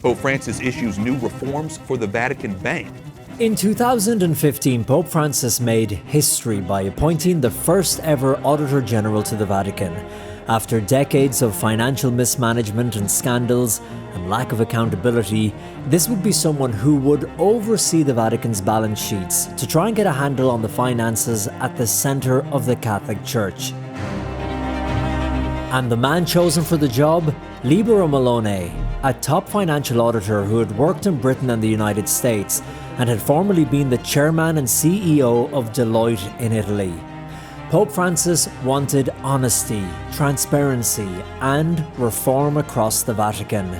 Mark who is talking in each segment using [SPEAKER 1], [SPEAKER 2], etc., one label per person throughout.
[SPEAKER 1] Pope Francis issues new reforms for the Vatican Bank.
[SPEAKER 2] In 2015, Pope Francis made history by appointing the first ever Auditor General to the Vatican. After decades of financial mismanagement and scandals and lack of accountability, this would be someone who would oversee the Vatican's balance sheets to try and get a handle on the finances at the centre of the Catholic Church. And the man chosen for the job? Libero Milone, a top financial auditor who had worked in Britain and the United States and had formerly been the chairman and CEO of Deloitte in Italy. Pope Francis wanted honesty, transparency, and reform across the Vatican.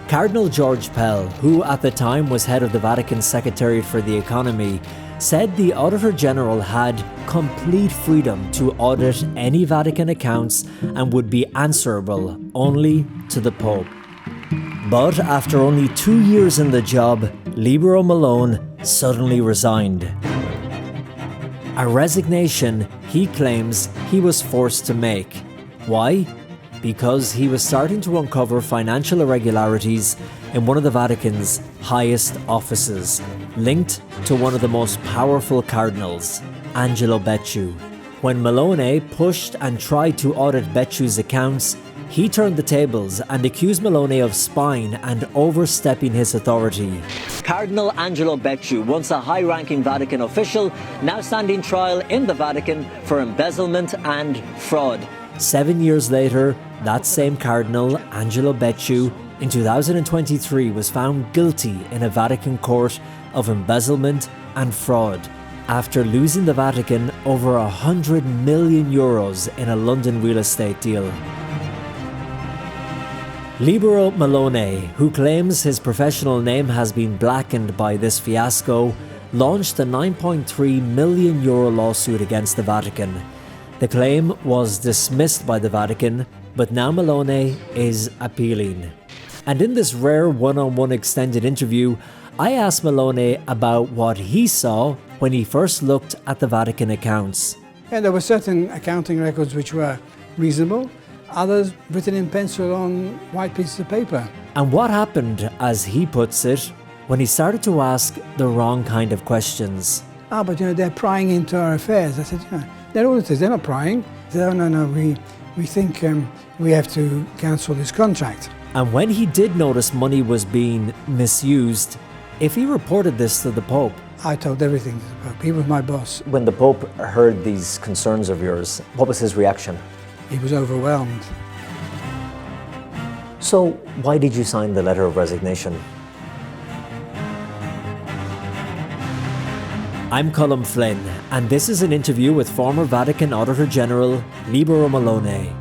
[SPEAKER 2] Cardinal George Pell, who at the time was head of the Vatican Secretariat for the Economy, said the Auditor General had complete freedom to audit any Vatican accounts and would be answerable only to the Pope. But after only 2 years in the job, Libero Milone suddenly resigned. A resignation he claims he was forced to make. Why? Because he was starting to uncover financial irregularities in one of the Vatican's highest offices, linked to one of the most powerful cardinals, Angelo Becciu. When Milone pushed and tried to audit Becciu's accounts, he turned the tables and accused Milone of spying and overstepping his authority. Cardinal Angelo Becciu, once a high-ranking Vatican official, now standing trial in the Vatican for embezzlement and fraud. 7 years later, that same Cardinal, Angelo Becciu, in 2023 was found guilty in a Vatican court of embezzlement and fraud after losing the Vatican over €100 million in a London real estate deal. Libero Milone, who claims his professional name has been blackened by this fiasco, launched a €9.3 million lawsuit against the Vatican. The claim was dismissed by the Vatican, but now Milone is appealing. And in this rare one-on-one extended interview, I asked Milone about what he saw when he first looked at the Vatican accounts.
[SPEAKER 3] Yeah, there were certain accounting records which were reasonable, others written in pencil on white pieces of paper.
[SPEAKER 2] And what happened, as he puts it, when he started to ask the wrong kind of questions.
[SPEAKER 3] But they're prying into our affairs. I said, they're auditors, they're not prying. They said, no, we think we have to cancel this contract.
[SPEAKER 2] And when he did notice money was being misused, if he reported this to the Pope?
[SPEAKER 3] I told everything to the Pope. He was my boss.
[SPEAKER 2] When the Pope heard these concerns of yours, what was his reaction?
[SPEAKER 3] He was overwhelmed.
[SPEAKER 2] So why did you sign the letter of resignation? I'm Colm Flynn, and this is an interview with former Vatican Auditor General Libero Milone.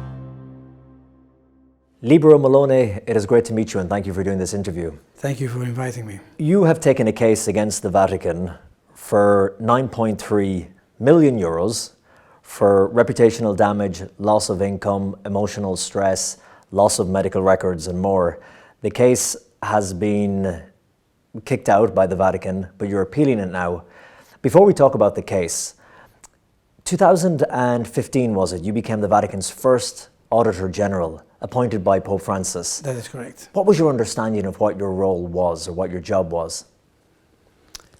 [SPEAKER 2] Libero Milone, it is great to meet you and thank you for doing this interview.
[SPEAKER 3] Thank you for inviting me.
[SPEAKER 2] You have taken a case against the Vatican for €9.3 million for reputational damage, loss of income, emotional stress, loss of medical records and more. The case has been kicked out by the Vatican, but you're appealing it now. Before we talk about the case, 2015 was it, you became the Vatican's first Auditor General, appointed by Pope Francis.
[SPEAKER 3] That is correct.
[SPEAKER 2] What was your understanding of what your role was or what your job was?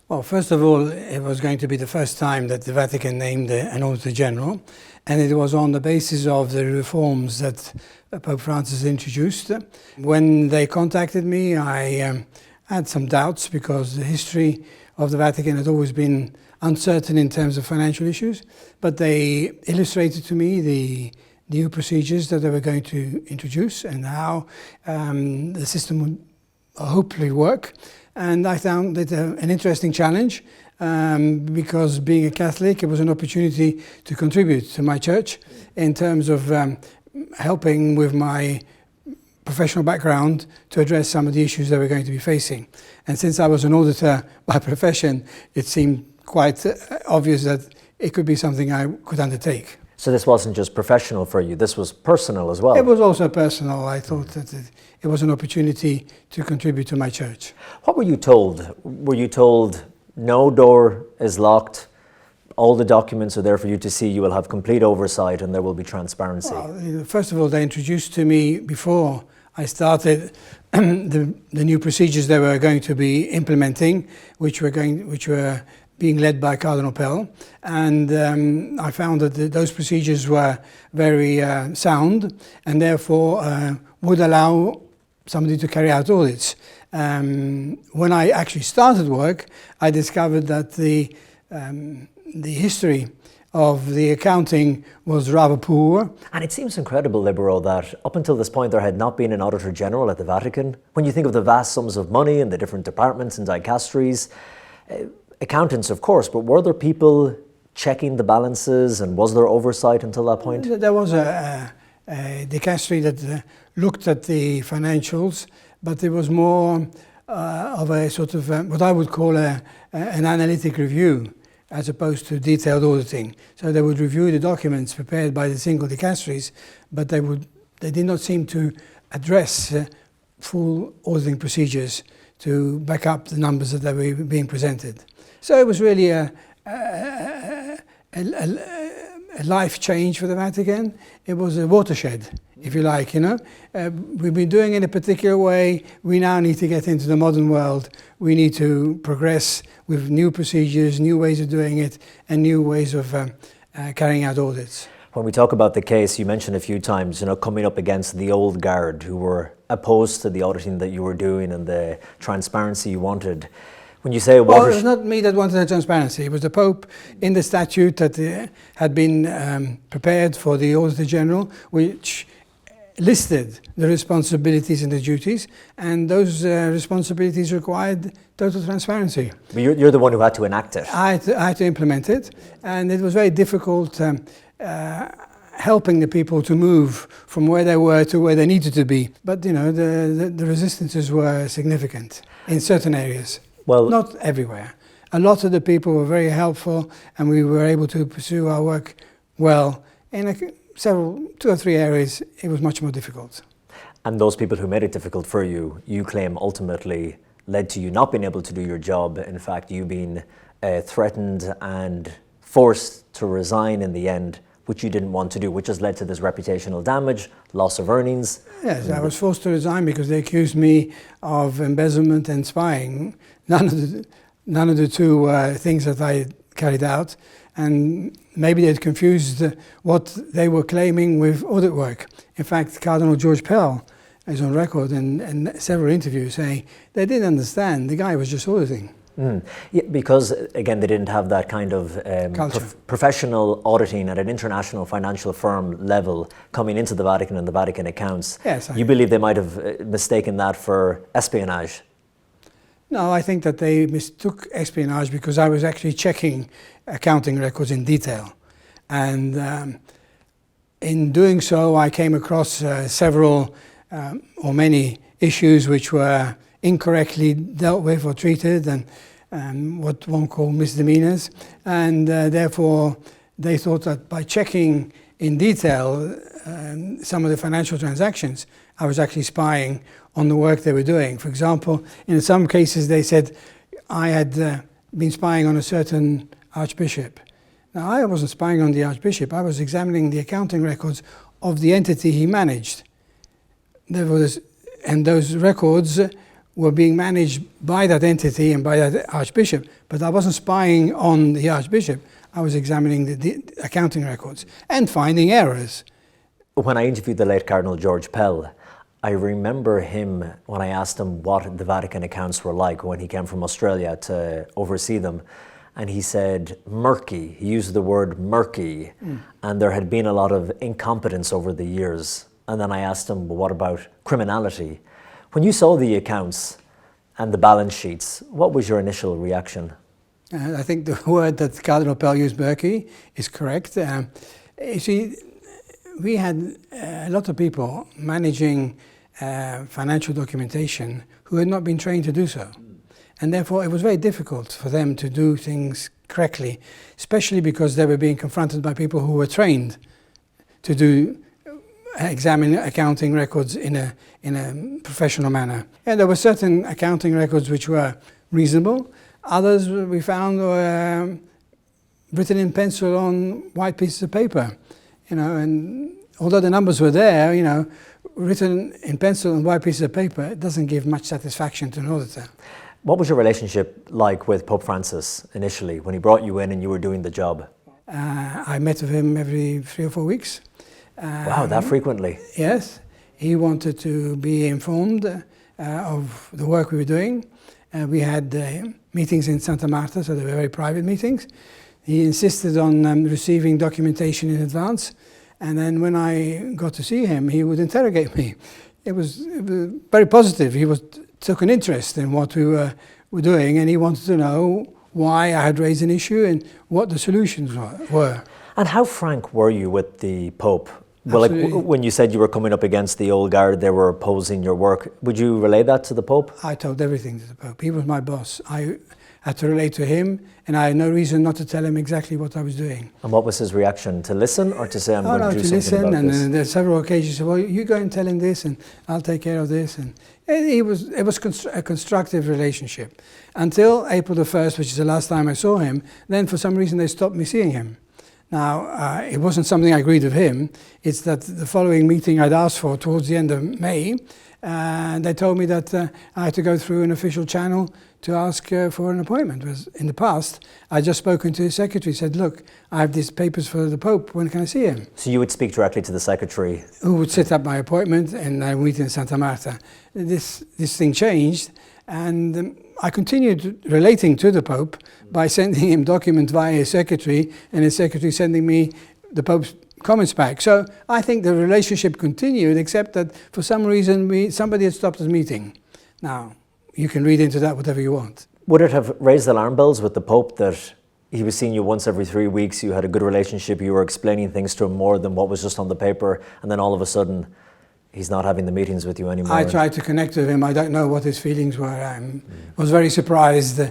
[SPEAKER 3] Well, first of all, it was going to be the first time that the Vatican named an Auditor General, and it was on the basis of the reforms that Pope Francis introduced. When they contacted me, I had some doubts because the history of the Vatican had always been uncertain in terms of financial issues, but they illustrated to me the new procedures that they were going to introduce and how the system would hopefully work. And I found it an interesting challenge because being a Catholic, it was an opportunity to contribute to my church in terms of helping with my professional background to address some of the issues that we're going to be facing. And since I was an auditor by profession, it seemed quite obvious that it could be something I could undertake.
[SPEAKER 2] So this wasn't just professional for you, this was personal as well?
[SPEAKER 3] It was also personal. I thought that it was an opportunity to contribute to my church.
[SPEAKER 2] What were you told? Were you told no door is locked, all the documents are there for you to see, you will have complete oversight and there will be transparency?
[SPEAKER 3] Well, first of all, they introduced to me before I started the new procedures they were going to be implementing, which were being led by Cardinal Pell, and I found that those procedures were very sound, and therefore would allow somebody to carry out audits. When I actually started work, I discovered that the history of the accounting was rather poor.
[SPEAKER 2] And it seems incredible, Libero, that up until this point there had not been an Auditor General at the Vatican. When you think of the vast sums of money in the different departments and dicasteries, accountants of course, but were there people checking the balances, and was there oversight until that point?
[SPEAKER 3] There was a dicastery that looked at the financials, but there was more of a sort of what I would call an analytic review, as opposed to detailed auditing. So they would review the documents prepared by the single dicasteries, but they did not seem to address full auditing procedures to back up the numbers that were being presented. So it was really a life change for the Vatican. It was a watershed, if you like, you know. We've been doing it in a particular way. We now need to get into the modern world. We need to progress with new procedures, new ways of doing it, and new ways of carrying out audits.
[SPEAKER 2] When we talk about the case, you mentioned a few times, you know, coming up against the old guard who were opposed to the auditing that you were doing and the transparency you wanted. When you say
[SPEAKER 3] well, it was not me that wanted the transparency. It was the Pope in the statute that had been prepared for the Auditor General, which listed the responsibilities and the duties, and those responsibilities required total transparency.
[SPEAKER 2] But you're the one who had to enact it.
[SPEAKER 3] I had to implement it, and it was very difficult helping the people to move from where they were to where they needed to be. But you know, the resistances were significant in certain areas. Well, not everywhere. A lot of the people were very helpful, and we were able to pursue our work well. In 2 or 3 areas, it was much more difficult.
[SPEAKER 2] And those people who made it difficult for you, you claim ultimately led to you not being able to do your job. In fact, you being threatened and forced to resign in the end, which you didn't want to do, which has led to this reputational damage, loss of earnings.
[SPEAKER 3] Yes, I was forced to resign because they accused me of embezzlement and spying. None of the two things that I carried out, and maybe they'd confused what they were claiming with audit work. In fact, Cardinal George Pell is on record in several interviews saying they didn't understand, the guy was just auditing.
[SPEAKER 2] Yeah, because again they didn't have that kind of professional auditing at an international financial firm level coming into the Vatican and the Vatican accounts.
[SPEAKER 3] Yes,
[SPEAKER 2] you believe they might have mistaken that for espionage?
[SPEAKER 3] No, I think that they mistook espionage because I was actually checking accounting records in detail, and in doing so I came across several or many issues which were incorrectly dealt with or treated, and what one called misdemeanors, and therefore they thought that by checking in detail some of the financial transactions, I was actually spying on the work they were doing. For example, in some cases they said I had been spying on a certain archbishop. Now I wasn't spying on the archbishop, I was examining the accounting records of the entity he managed. And those records were being managed by that entity and by that archbishop, but I wasn't spying on the archbishop. I was examining the accounting records and finding errors.
[SPEAKER 2] When I interviewed the late Cardinal George Pell, I remember him when I asked him what the Vatican accounts were like when he came from Australia to oversee them, and he said murky. He used the word murky, and there had been a lot of incompetence over the years. And then I asked him, well, what about criminality? When you saw the accounts and the balance sheets, what was your initial reaction?
[SPEAKER 3] I think the word that Cardinal Pell used, murky, is correct. You see, we had a lot of people managing financial documentation who had not been trained to do so. And therefore it was very difficult for them to do things correctly, especially because they were being confronted by people who were trained to examine accounting records in a professional manner. And there were certain accounting records which were reasonable. Others we found were written in pencil on white pieces of paper. You know, and although the numbers were there, you know, written in pencil on white pieces of paper, it doesn't give much satisfaction to an auditor.
[SPEAKER 2] What was your relationship like with Pope Francis initially, when he brought you in and you were doing the job?
[SPEAKER 3] I met with him every 3 or 4 weeks.
[SPEAKER 2] Wow, that frequently?
[SPEAKER 3] Yes. He wanted to be informed of the work we were doing. We had meetings in Santa Marta, so they were very private meetings. He insisted on receiving documentation in advance, and then when I got to see him, he would interrogate me. It was very positive. He took an interest in what we were doing, and he wanted to know why I had raised an issue and what the solutions were.
[SPEAKER 2] And how frank were you with the Pope? Well, like when you said you were coming up against the old guard, they were opposing your work, would you relay that to the Pope?
[SPEAKER 3] I told everything to the Pope. He was my boss. I had to relate to him, and I had no reason not to tell him exactly what I was doing.
[SPEAKER 2] And what was his reaction? To listen, or to say, I'm going to do something
[SPEAKER 3] listen,
[SPEAKER 2] about
[SPEAKER 3] and
[SPEAKER 2] this?
[SPEAKER 3] there are several occasions he said, well, you go and tell him this, and I'll take care of this. And it was a constructive relationship. Until April the 1st, which is the last time I saw him, then for some reason they stopped me seeing him. Now, it wasn't something I agreed with him. It's that the following meeting I'd asked for towards the end of May, they told me that I had to go through an official channel to ask for an appointment. Whereas in the past, I'd just spoken to his secretary, said, look, I have these papers for the Pope, when can I see him?
[SPEAKER 2] So you would speak directly to the secretary?
[SPEAKER 3] Who would set up my appointment, and I would meet in Santa Marta. This thing changed, and I continued relating to the Pope by sending him documents via his secretary, and his secretary sending me the Pope's comments back. So I think the relationship continued, except that for some reason somebody had stopped us meeting. Now, you can read into that whatever you want.
[SPEAKER 2] Would it have raised alarm bells with the Pope that he was seeing you once every 3 weeks, you had a good relationship, you were explaining things to him more than what was just on the paper, and then all of a sudden he's not having the meetings with you anymore?
[SPEAKER 3] I tried to connect with him. I don't know what his feelings were. I was very surprised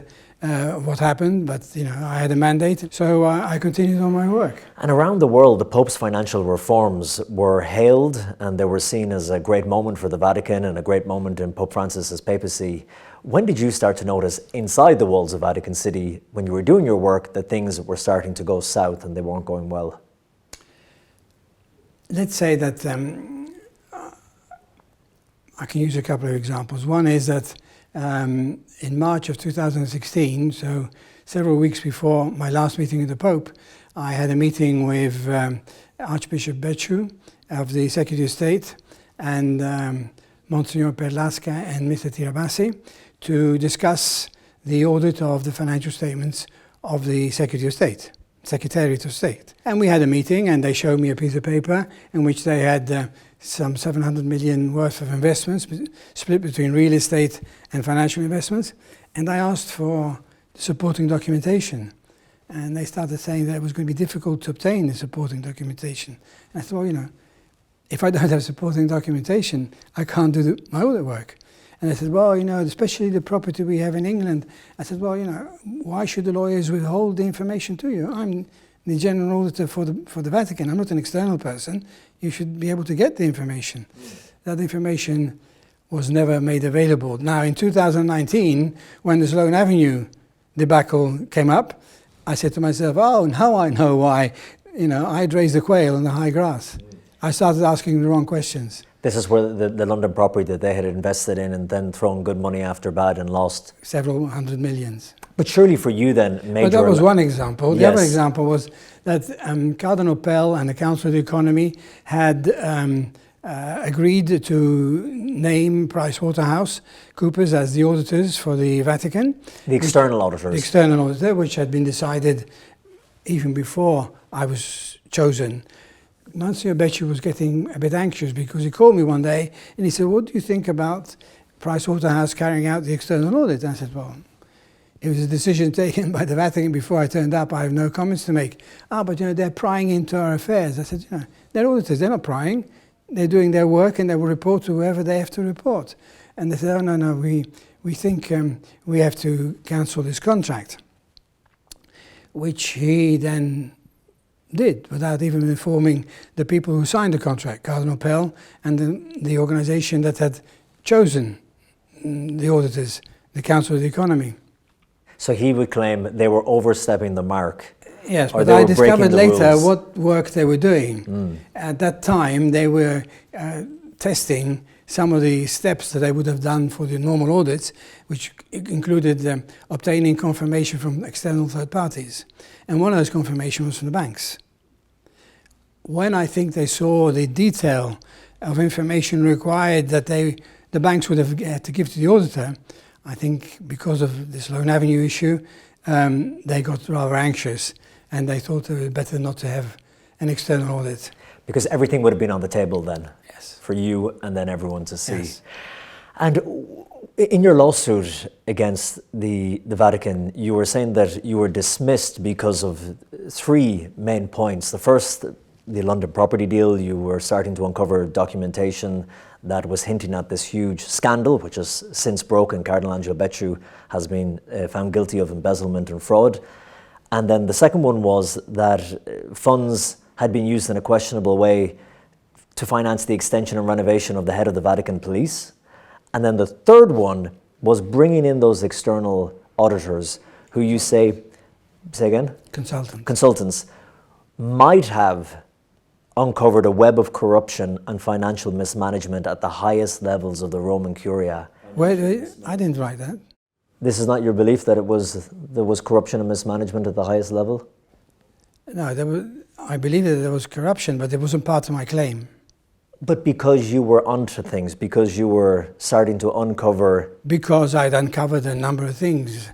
[SPEAKER 3] what happened, but I had a mandate, so I continued on my work.
[SPEAKER 2] And around the world, the Pope's financial reforms were hailed, and they were seen as a great moment for the Vatican and a great moment in Pope Francis's papacy. When did you start to notice inside the walls of Vatican City, when you were doing your work, that things were starting to go south and they weren't going well?
[SPEAKER 3] Let's say that I can use a couple of examples. One is that in March of 2016, so several weeks before my last meeting with the Pope, I had a meeting with Archbishop Becciu of the Secretary of State and Monsignor Perlasca and Mr. Tirabassi to discuss the audit of the financial statements of the Secretary of State, Secretariat of State. And we had a meeting, and they showed me a piece of paper in which they had some 700 million worth of investments split between real estate and financial investments. And I asked for supporting documentation. And they started saying that it was going to be difficult to obtain the supporting documentation. And I thought, well, if I don't have supporting documentation, I can't do my audit work. And they said, well, especially the property we have in England. I said, well, why should the lawyers withhold the information to you? I'm the general auditor for the Vatican. I'm not an external person. You should be able to get the information. That information was never made available. Now, in 2019, when the Sloane Avenue debacle came up, I said to myself, oh, now I know why, I'd raised the quail in the high grass. I started asking the wrong questions.
[SPEAKER 2] This is where the London property that they had invested in and then thrown good money after bad and lost
[SPEAKER 3] several hundred millions.
[SPEAKER 2] But surely for you then, major...
[SPEAKER 3] But that was one example.
[SPEAKER 2] Yes.
[SPEAKER 3] The other example was that Cardinal Pell and the Council of the Economy had agreed to name PricewaterhouseCoopers as the auditors for the Vatican.
[SPEAKER 2] The external auditors.
[SPEAKER 3] The external auditor, which had been decided even before I was chosen. Monsignor Becciu was getting a bit anxious because he called me one day and he said, what do you think about Pricewaterhouse carrying out the external audit? And I said, well, it was a decision taken by the Vatican before I turned up. I have no comments to make. But they're prying into our affairs. I said, they're auditors, they're not prying. They're doing their work and they will report to whoever they have to report. And they said, oh, no, we think we have to cancel this contract, which he then did without even informing the people who signed the contract, Cardinal Pell and the organization that had chosen the auditors, the Council of the Economy.
[SPEAKER 2] So he would claim they were overstepping the mark.
[SPEAKER 3] Yes, but I discovered later what work they were doing. At that time, they were testing some of the steps that they would have done for the normal audits, which included obtaining confirmation from external third parties. And one of those confirmations was from the banks. When I think they saw the detail of information required that the banks would have had to give to the auditor, I think because of this loan avenue issue, they got rather anxious and they thought it was better not to have an external audit.
[SPEAKER 2] Because everything would have been on the table then,
[SPEAKER 3] Yes.
[SPEAKER 2] for you and then everyone to see.
[SPEAKER 3] Yes.
[SPEAKER 2] And in your lawsuit against the Vatican, you were saying that you were dismissed because of three main points. The first, the London property deal, you were starting to uncover documentation that was hinting at this huge scandal, which has since broken. Cardinal Angelo Becciu has been found guilty of embezzlement and fraud. And then the second one was that funds had been used in a questionable way to finance the extension and renovation of the head of the Vatican police. And then the third one was bringing in those external auditors who you say again? Consultants might have uncovered a web of corruption and financial mismanagement at the highest levels of the Roman Curia.
[SPEAKER 3] Well, I didn't write that.
[SPEAKER 2] This is not your belief that there was corruption and mismanagement at the highest level?
[SPEAKER 3] No, I believe that there was corruption, but it wasn't part of my claim.
[SPEAKER 2] But because you were onto things, because you were starting to uncover...
[SPEAKER 3] Because I'd uncovered a number of things.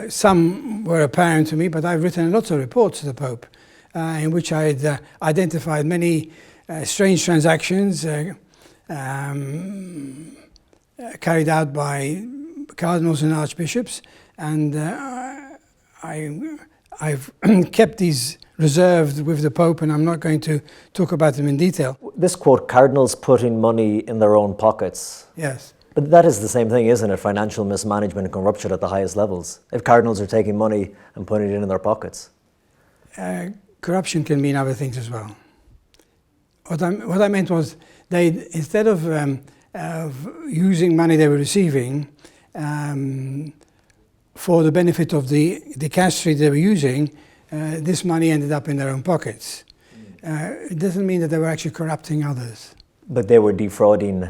[SPEAKER 3] Some were apparent to me, but I've written lots of reports to the Pope in which I'd identified many strange transactions carried out by cardinals and archbishops, and I've kept these reserved with the Pope, and I'm not going to talk about them in detail.
[SPEAKER 2] This quote, cardinals putting money in their own pockets.
[SPEAKER 3] Yes.
[SPEAKER 2] But that is the same thing, isn't it? Financial mismanagement and corruption at the highest levels. If cardinals are taking money and putting it in their pockets.
[SPEAKER 3] Corruption can mean other things as well. What I meant was, they instead of using money they were receiving for the benefit of the dicastery they were using, this money ended up in their own pockets. It doesn't mean that they were actually corrupting others.
[SPEAKER 2] But they were defrauding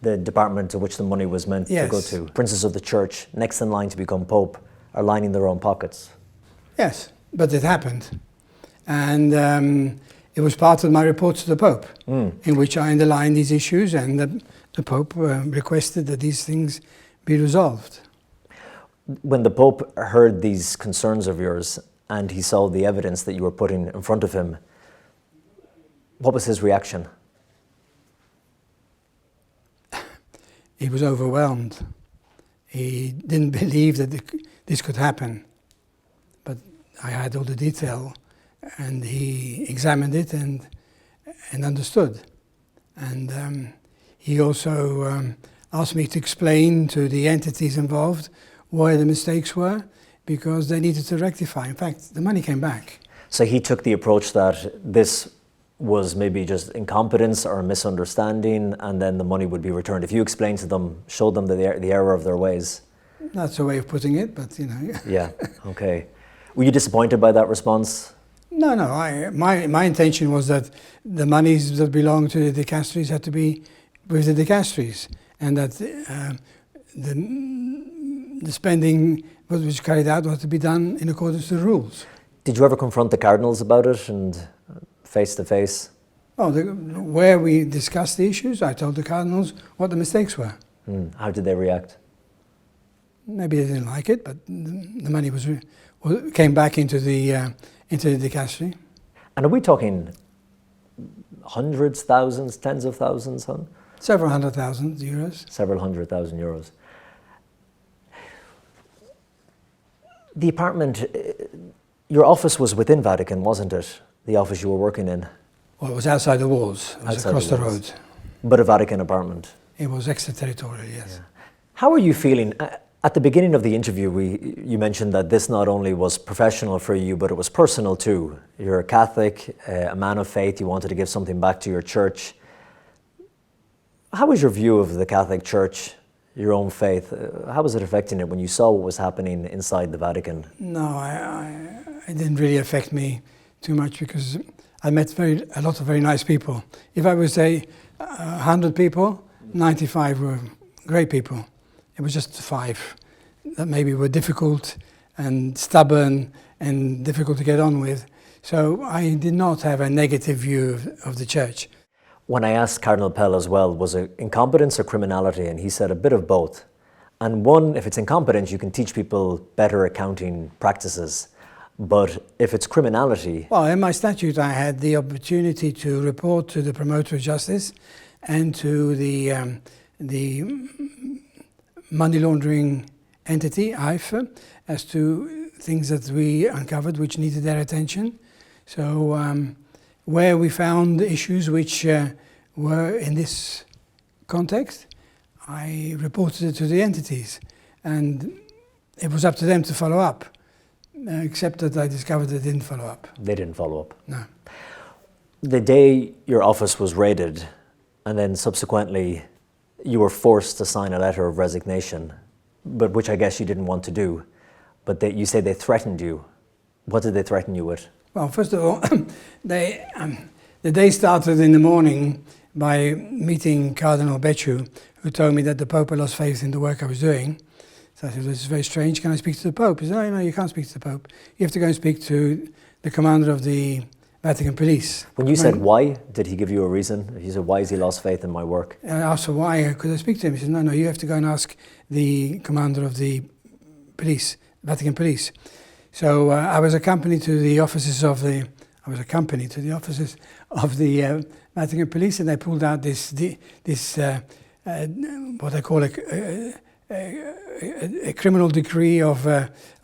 [SPEAKER 2] the department to which the money was meant
[SPEAKER 3] Yes.
[SPEAKER 2] to go to. Princes of the church, next in line to become pope, are lining their own pockets.
[SPEAKER 3] Yes, but it happened. And it was part of my report to the Pope, in which I underlined these issues, and the Pope requested that these things be resolved.
[SPEAKER 2] When the Pope heard these concerns of yours and he saw the evidence that you were putting in front of him, what was his reaction?
[SPEAKER 3] He was overwhelmed. He didn't believe that this could happen. But I had all the detail, and he examined it and understood. And he also asked me to explain to the entities involved why the mistakes were, because they needed to rectify. In fact, the money came back.
[SPEAKER 2] So he took the approach that this was maybe just incompetence or a misunderstanding, and then the money would be returned. If you explained to them, showed them the error of their ways.
[SPEAKER 3] That's a way of putting it, but you know.
[SPEAKER 2] Yeah, okay. Were you disappointed by that response?
[SPEAKER 3] No. My intention was that the monies that belong to the dicasteries had to be with the dicasteries, and that the spending which was carried out was to be done in accordance to the rules.
[SPEAKER 2] Did you ever confront the cardinals about it and face to face?
[SPEAKER 3] Oh, where we discussed the issues, I told the cardinals what the mistakes were.
[SPEAKER 2] How did they react?
[SPEAKER 3] Maybe they didn't like it, but the money came back into the dicastery.
[SPEAKER 2] And are we talking hundreds, thousands, tens of thousands, huh?
[SPEAKER 3] Several €100,000.
[SPEAKER 2] Several €100,000. The apartment, your office was within Vatican, wasn't it? The office you were working in?
[SPEAKER 3] Well, it was outside the walls. It was
[SPEAKER 2] Outside
[SPEAKER 3] across
[SPEAKER 2] the
[SPEAKER 3] the
[SPEAKER 2] walls.
[SPEAKER 3] road.
[SPEAKER 2] But a Vatican apartment?
[SPEAKER 3] It was extraterritorial, yes.
[SPEAKER 2] Yeah. How are you feeling? At the beginning of the interview, you mentioned that this not only was professional for you, but it was personal too. You're a Catholic, a man of faith, you wanted to give something back to your church. How was your view of the Catholic Church, your own faith? How was it affecting it when you saw what was happening inside the Vatican?
[SPEAKER 3] No, it didn't really affect me too much, because I met a lot of very nice people. If I would say 100 people, 95 were great people. It was just 5 that maybe were difficult and stubborn and difficult to get on with. So I did not have a negative view of the church.
[SPEAKER 2] When I asked Cardinal Pell as well, was it incompetence or criminality? And he said a bit of both. And one, if it's incompetence, you can teach people better accounting practices. But if it's criminality...
[SPEAKER 3] Well, in my statute, I had the opportunity to report to the promoter of justice and to the money laundering entity, IFA, as to things that we uncovered which needed their attention. So where we found issues which were in this context, I reported it to the entities, and it was up to them to follow up, except that I discovered they didn't follow up.
[SPEAKER 2] They didn't follow up?
[SPEAKER 3] No.
[SPEAKER 2] The day your office was raided, and then subsequently you were forced to sign a letter of resignation, but which I guess you didn't want to do, but you say they threatened you. What did they threaten you with?
[SPEAKER 3] Well, first of all, the day started in the morning by meeting Cardinal Becciu, who told me that the Pope had lost faith in the work I was doing. So I said, this is very strange, can I speak to the Pope? He said, no, you can't speak to the Pope. You have to go and speak to the commander of the Vatican police.
[SPEAKER 2] When you said why, did he give you a reason? He said, why has he lost faith in my work?
[SPEAKER 3] I asked her why, could I speak to him? He said, no, you have to go and ask the commander of the police, Vatican police. So I was accompanied to the offices of the Vatican police, and they pulled out this what I call a criminal decree of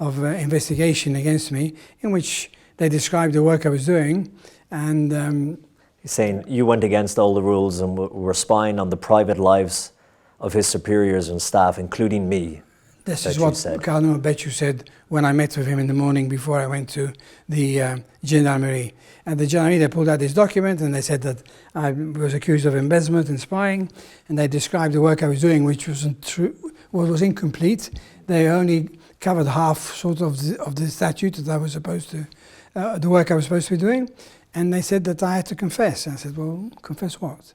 [SPEAKER 3] investigation against me, in which they described the work I was doing, and
[SPEAKER 2] he's saying you went against all the rules and were spying on the private lives of his superiors and staff, including me.
[SPEAKER 3] This is what Cardinal Becciu said when I met with him in the morning before I went to the gendarmerie. At the gendarmerie, they pulled out this document and they said that I was accused of embezzlement and spying, and they described the work I was doing, which wasn't true, was incomplete. They only covered half sort of the statute that I was supposed to, the work I was supposed to be doing, and they said that I had to confess. I said, well, confess what?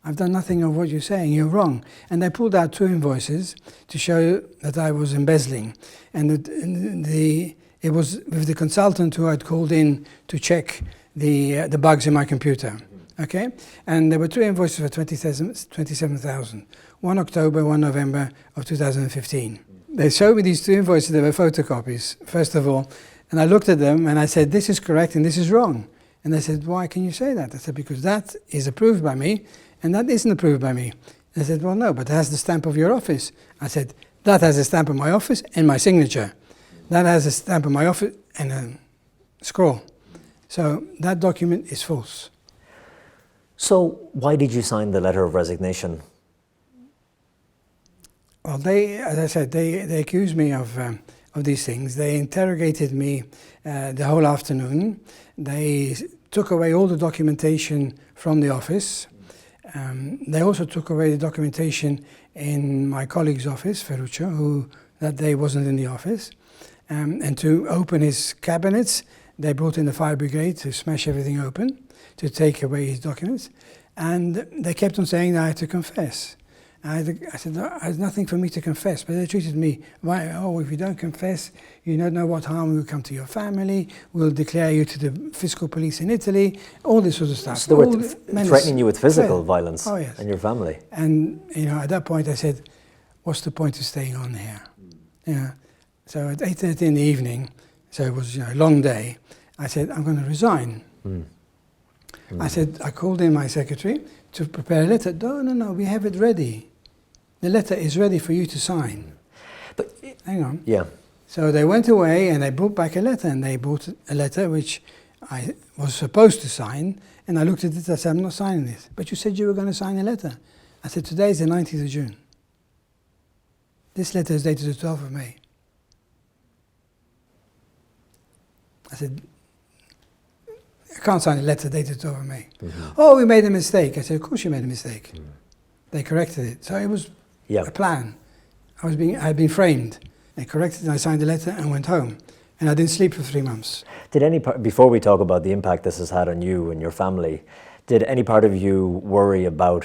[SPEAKER 3] I've done nothing of what you're saying, you're wrong. And they pulled out 2 invoices to show that I was embezzling. And it was with the consultant who I'd called in to check the bugs in my computer. Okay? And there were 2 invoices for 27,000. 1 October, 1 November of 2015. They showed me these 2 invoices, they were photocopies, first of all. And I looked at them and I said, this is correct and this is wrong. And they said, why can you say that? I said, because that is approved by me and that isn't approved by me. They said, well, no, but it has the stamp of your office. I said, that has a stamp of my office and my signature. That has a stamp of my office and a scroll. So that document is false.
[SPEAKER 2] So why did you sign the letter of resignation?
[SPEAKER 3] Well, as I said, they accused me of these things. They interrogated me the whole afternoon. They took away all the documentation from the office. They also took away the documentation in my colleague's office, Ferruccio, who that day wasn't in the office. And to open his cabinets, they brought in the fire brigade to smash everything open, to take away his documents. And they kept on saying that I had to confess. I said, no, there's nothing for me to confess, but they treated me, if you don't confess, you don't know what harm will come to your family, we'll declare you to the fiscal police in Italy, all this sort of stuff.
[SPEAKER 2] So they were threatening you with physical violence and your family?
[SPEAKER 3] And, at that point I said, what's the point of staying on here? So at 8:30 in the evening, so it was a long day, I said, I'm going to resign. I said, I called in my secretary to prepare a letter. No, we have it ready. The letter is ready for you to sign.
[SPEAKER 2] But
[SPEAKER 3] hang on.
[SPEAKER 2] Yeah.
[SPEAKER 3] So they went away and they brought back a letter, and they brought a letter which I was supposed to sign, and I looked at it and I said, I'm not signing this. But you said you were going to sign a letter. I said, today is the 19th of June. This letter is dated the 12th of May. I said, I can't sign a letter dated 12th of May. Oh, we made a mistake. I said, of course you made a mistake. They corrected it. So it was a plan. I had been framed. They corrected it, and I signed the letter and went home. and I didn't sleep for 3 months.
[SPEAKER 2] Did any part, before we talk about the impact this has had on you and your family, did any part of you worry about,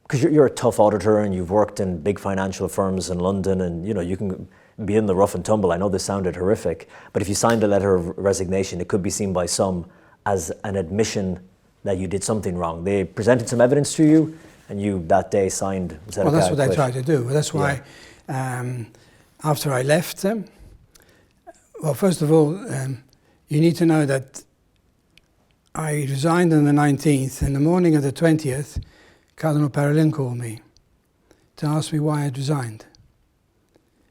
[SPEAKER 2] because you're a tough auditor and you've worked in big financial firms in London, and you can be in the rough and tumble. I know this sounded horrific, but if you signed a letter of resignation, it could be seen by some as an admission that you did something wrong. They presented some evidence to you, and you that day signed.
[SPEAKER 3] Well, that's what I tried to do. That's why, after I left, well, first of all, you need to know that I resigned on the 19th. In the morning of the 20th, Cardinal Parolin called me to ask me why I'd resigned.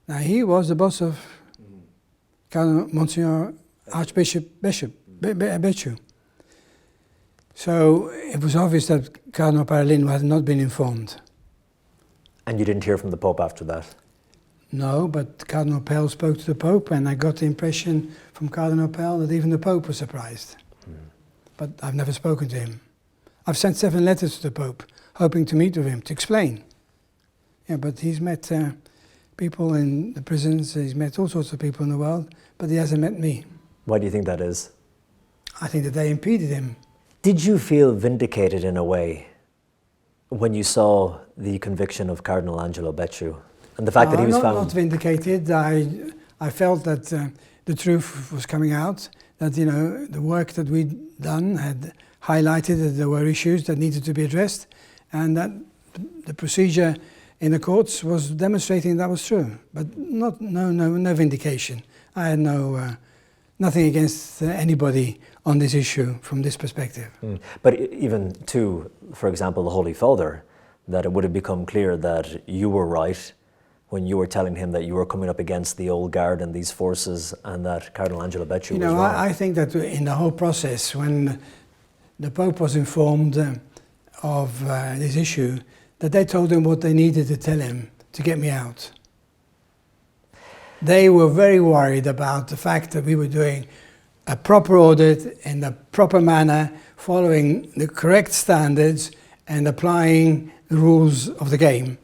[SPEAKER 3] Now, he was the boss of Cardinal Monsignor Archbishop Becciu. So it was obvious that Cardinal Parolin had not been informed.
[SPEAKER 2] And you didn't hear from the Pope after that?
[SPEAKER 3] No, but Cardinal Pell spoke to the Pope, and I got the impression from Cardinal Pell that even the Pope was surprised. But I've never spoken to him. I've sent 7 letters to the Pope, hoping to meet with him, to explain. Yeah, but he's met people in the prisons, he's met all sorts of people in the world, but he hasn't met me.
[SPEAKER 2] Why do you think that is?
[SPEAKER 3] I think that they impeded him.
[SPEAKER 2] Did you feel vindicated in a way when you saw the conviction of Cardinal Angelo Becciu and the fact that he was found?
[SPEAKER 3] Not vindicated. I felt that the truth was coming out, that the work that we'd done had highlighted that there were issues that needed to be addressed, and that the procedure in the courts was demonstrating that was true. But no vindication. I had nothing against anybody on this issue from this perspective.
[SPEAKER 2] But even to, for example, the Holy Father, that it would have become clear that you were right when you were telling him that you were coming up against the old guard and these forces, and that Cardinal Angelo Becciu was wrong.
[SPEAKER 3] I think that in the whole process, when the Pope was informed of this issue, that they told him what they needed to tell him to get me out. They were very worried about the fact that we were doing a proper audit in the proper manner, following the correct standards and applying the rules of the game.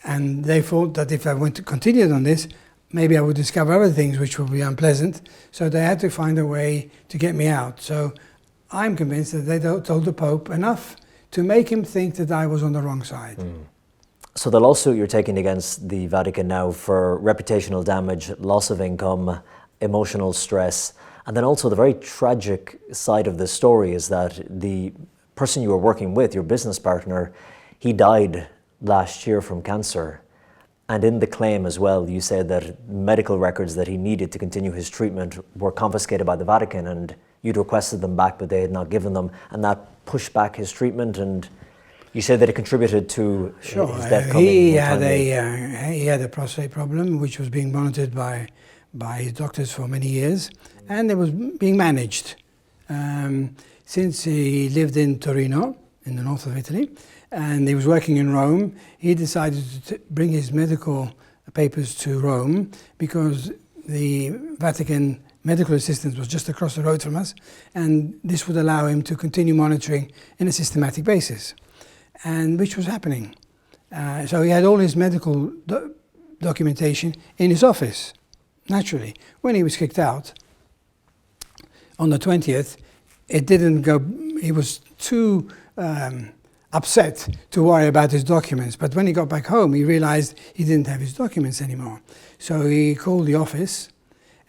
[SPEAKER 3] And they thought that if I went to continue on this, maybe I would discover other things which would be unpleasant. So they had to find a way to get me out. So I'm convinced that they told the Pope enough to make him think that I was on the wrong side.
[SPEAKER 2] So the lawsuit you're taking against the Vatican now for reputational damage, loss of income, emotional stress, and then also the very tragic side of the story is that the person you were working with, your business partner, he died last year from cancer. And in the claim as well, you said that medical records that he needed to continue his treatment were confiscated by the Vatican, and you'd requested them back, but they had not given them, and that pushed back his treatment, and you said that it contributed to his death coming.
[SPEAKER 3] He had a prostate problem, which was being monitored by his doctors for many years, and it was being managed. Since he lived in Torino, in the north of Italy, and he was working in Rome, he decided to bring his medical papers to Rome because the Vatican medical assistance was just across the road from us, and this would allow him to continue monitoring in a systematic basis, and which was happening. So he had all his medical documentation in his office. Naturally, when he was kicked out on the 20th, it didn't go, he was too upset to worry about his documents. But when he got back home, he realized he didn't have his documents anymore. So he called the office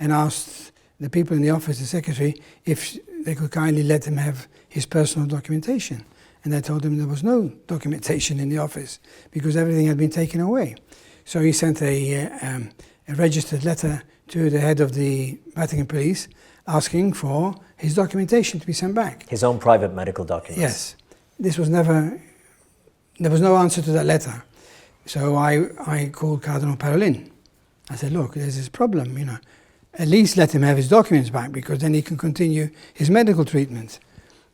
[SPEAKER 3] and asked the people in the office, the secretary, if they could kindly let him have his personal documentation. And they told him there was no documentation in the office because everything had been taken away. So he sent a registered letter to the head of the Vatican police asking for his documentation to be sent back.
[SPEAKER 2] His own private medical documents?
[SPEAKER 3] Yes. This was never, there was no answer to that letter. So I called Cardinal Parolin. I said, look, there's this problem, at least let him have his documents back because then he can continue his medical treatment.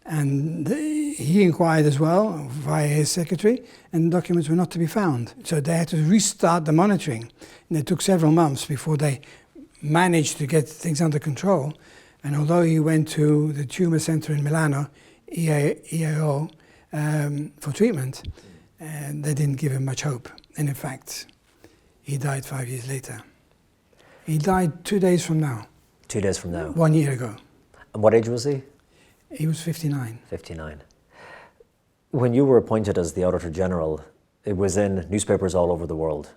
[SPEAKER 3] And he inquired as well via his secretary, and the documents were not to be found. So they had to restart the monitoring. And it took several months before they managed to get things under control. And although he went to the tumor center in Milano, EAO, for treatment, they didn't give him much hope. And in fact, he died 5 years later. He died 2 days from now.
[SPEAKER 2] 2 days from now.
[SPEAKER 3] 1 year ago.
[SPEAKER 2] And what age was he?
[SPEAKER 3] He was 59.
[SPEAKER 2] 59. When you were appointed as the Auditor General, it was in newspapers all over the world.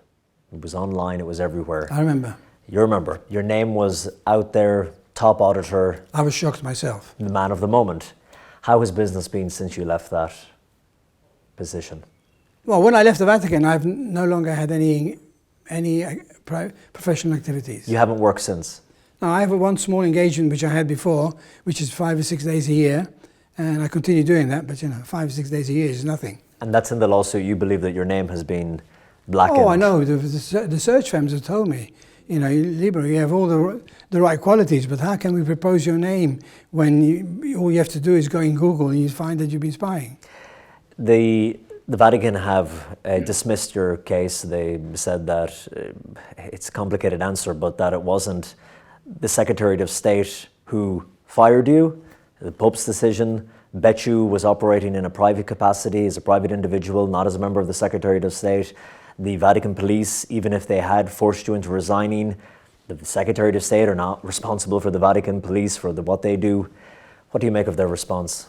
[SPEAKER 2] It was online, it was everywhere.
[SPEAKER 3] I remember.
[SPEAKER 2] You remember. Your name was out there, top auditor.
[SPEAKER 3] I was shocked myself.
[SPEAKER 2] The man of the moment. How has business been since you left that position?
[SPEAKER 3] Well, when I left the Vatican, I've no longer had any professional activities.
[SPEAKER 2] You haven't worked since?
[SPEAKER 3] Now, I have one small engagement which I had before, which is 5 or 6 days a year, and I continue doing that, but 5 or 6 days a year is nothing.
[SPEAKER 2] And that's in the lawsuit. You believe that your name has been blackened?
[SPEAKER 3] Oh, I know. The search firms have told me, Libero, you have all the right qualities, but how can we propose your name when all you have to do is go in Google and you find that you've been spying?
[SPEAKER 2] The Vatican have dismissed your case. They said that it's a complicated answer, but that it wasn't the Secretary of State who fired you. The Pope's decision. Becciu was operating in a private capacity as a private individual, not as a member of the Secretary of State. The Vatican police, even if they had forced you into resigning, the Secretary of State are not responsible for the Vatican police for what they do. What do you make of their response?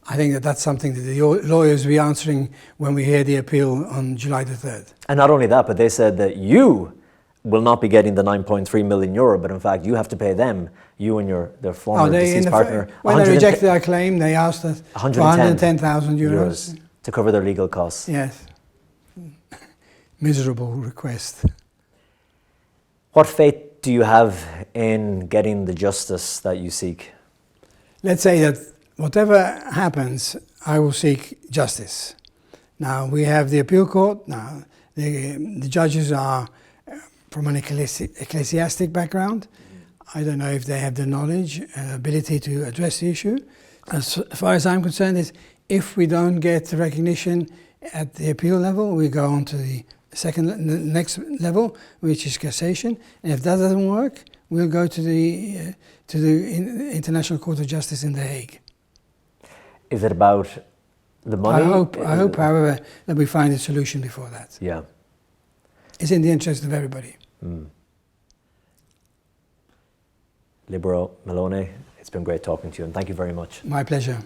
[SPEAKER 3] I think that that's something that the lawyers will be answering when we hear the appeal on July the 3rd.
[SPEAKER 2] And not only that, but they said that you will not be getting the 9.3 million euro, but in fact you have to pay them, you and their former deceased partner.
[SPEAKER 3] When they rejected our claim, they asked us for 110,000 euros
[SPEAKER 2] to cover their legal costs.
[SPEAKER 3] Yes. Miserable request.
[SPEAKER 2] What faith do you have in getting the justice that you seek?
[SPEAKER 3] Let's say that whatever happens, I will seek justice. Now, we have the appeal court. Now, the judges are from an ecclesiastic background. I don't know if they have the knowledge and ability to address the issue. As far as I'm concerned, is if we don't get the recognition at the appeal level, we go on to the next level, which is cassation. And if that doesn't work, we'll go to the International Court of Justice in The Hague.
[SPEAKER 2] Is it about the money?
[SPEAKER 3] I hope, however, that we find a solution before that.
[SPEAKER 2] Yeah.
[SPEAKER 3] It's in the interest of everybody.
[SPEAKER 2] Libero Milone, it's been great talking to you, and thank you very much.
[SPEAKER 3] My pleasure.